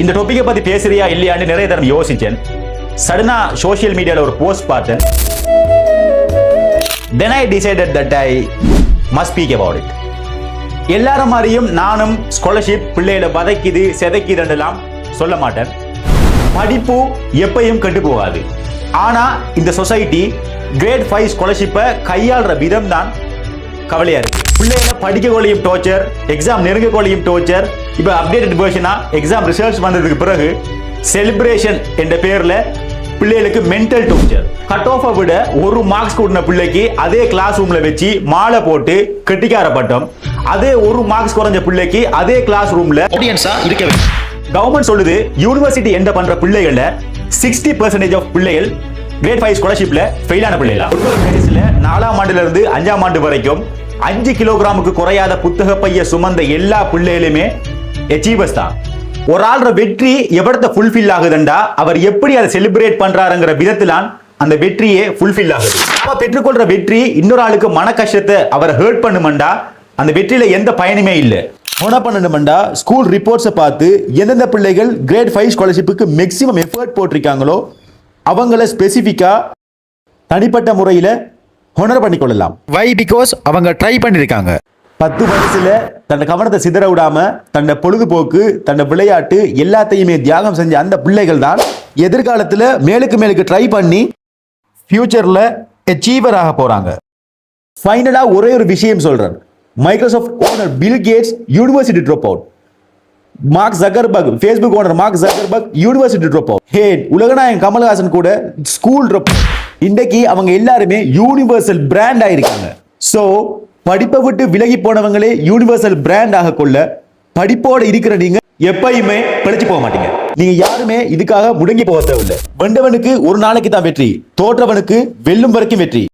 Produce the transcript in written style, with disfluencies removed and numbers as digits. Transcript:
இந்த டாபிக்கை பத்தி பேசுறியா இல்லையான்னு நிறைய தடவை யோசிச்சேன். சடனா சோஷியல் மீடியால ஒரு போஸ்ட் பார்த்தேன். Then I decided that I must speak about it. எல்லாரும் மாதிரியும் நானும் ஸ்காலர்ஷிப் பிள்ளைகளை வதைக்குது செதைக்குதுன்றலாம் சொல்ல மாட்டேன். படிப்பு எப்பையும் கெட்டு போகாது. ஆனா இந்த சொசைட்டி கிரேட் 5 ஸ்காலர்ஷிப்பை கையாளுற விதம் தான் கவலையா இருக்கு. பிள்ளைகளை படிக்க கொள்ளையும் டோர்ச்சர், எக்ஸாம் நெருங்க கொள்ளையும் டோர்ச்சர். இப்போ அப்டேட்டட் வெர்ஷனா எக்ஸாம் ரிசல்ட்ஸ் வந்ததுக்கு பிறகு செலிப்ரேஷன் என்ற பேர்ல பிள்ளைகளுக்கு மென்டல் டோர்ச்சர். கட் ஆஃபை விட ஒரு மார்க்ஸ் கூட்டின பிள்ளைக்கு அதே கிளாஸ் ரூம்ல வச்சு மாலை போட்டு கெட்டிக்கார பட்டம், அதே ஒரு மார்க்ஸ் குறைஞ்ச பிள்ளைக்கு அதே கிளாஸ் ரூம்ல ஆடியன்ஸா இருக்கவே. கவர்மெண்ட் சொல்லுது யூனிவர்சிட்டி என்டர் பண்ற பிள்ளைகள 60% ஆஃப் பிள்ளைகள் கிரேட் 5 ஸ்காலர்ஷிப்ல ஃபெயில் ஆன பிள்ளைகளா. ஒரு 4ஆம் ஆண்டுல இருந்து 5ஆம் ஆண்டு வரைக்கும் 5 கிலோகிராமுக்கு குறையாத புத்தக பைய சுமந்த எல்லா பிள்ளைகளுமே அச்சீவர்ஸ் தான். ஒரு ஆள்ற வெற்றி எவ்வளவு ஃபுல்ஃபில் ஆகுதுண்டா அவர் எப்படி அதை செலிப்ரேட் பண்றாருங்கிற விதத்திலான் அந்த வெற்றியே ஃபுல்ஃபில் ஆகுது. அவ பெற்றுக்கொள்ற வெற்றி இன்னொரு ஆளுக்கு மன கஷ்டத்தை அவர் ஹர்ட் பண்ணுமெண்டா அந்த வெற்றியில எந்த பயனுமே இல்லை. என்ன பண்ணணுமெண்டா ஸ்கூல் ரிப்போர்ட்ஸை பார்த்து எந்தெந்த பிள்ளைகள் கிரேட் 5 ஸ்காலர்ஷிப்புக்கு மேக்ஸிமம் எஃபர்ட் போட்டிருக்காங்களோ அவங்கள ஸ்பெசிஃபிக்கா தனிப்பட்ட முறையில் ஹொனர் பண்ணிக்கொள்ளலாம். வை? பிகாஸ் அவங்க ட்ரை பண்ணியிருக்காங்க. 10 வயசுல தன்னை கவனத்தை சிதற விடாம தன்னை பொழுதுபோக்கு தன்னை விளையாட்டு எல்லாத்தையுமே தியாகம் செஞ்ச அந்த பிள்ளைகள் தான் எதிர்காலத்தில் மேலுக்கு ட்ரை பண்ணி ஃபியூச்சர்ல அச்சீவர் ஆக போறாங்க. ஃபைனலா ஒரே ஒரு விஷயம் சொல்றேன். Microsoft owner Bill Gates university drop out. Mark Zuckerberg, Facebook owner Mark Zuckerberg university drop out. ஹேட் உலகநாயகன் கமல்ஹாசன் கூட ஸ்கூல் ட்ராப் அவுட். இன்றைக்கு அவங்க எல்லாருமே யூனிவர்சல் பிராண்ட் ஆயிருக்காங்க. சோ படிப்பை விட்டு விலகி போனவங்களே யூனிவர்சல் பிராண்ட் ஆக கொள்ள படிப்போட இருக்கிற நீங்க எப்பயுமே பிழைச்சு போக மாட்டீங்க. நீங்க யாருமே இதுக்காக முடங்கி போக தேவையில்லை. வென்றவனுக்கு ஒரு நாளைக்கு தான் வெற்றி, தோற்றவனுக்கு வெல்லும் வரைக்கும் வெற்றி.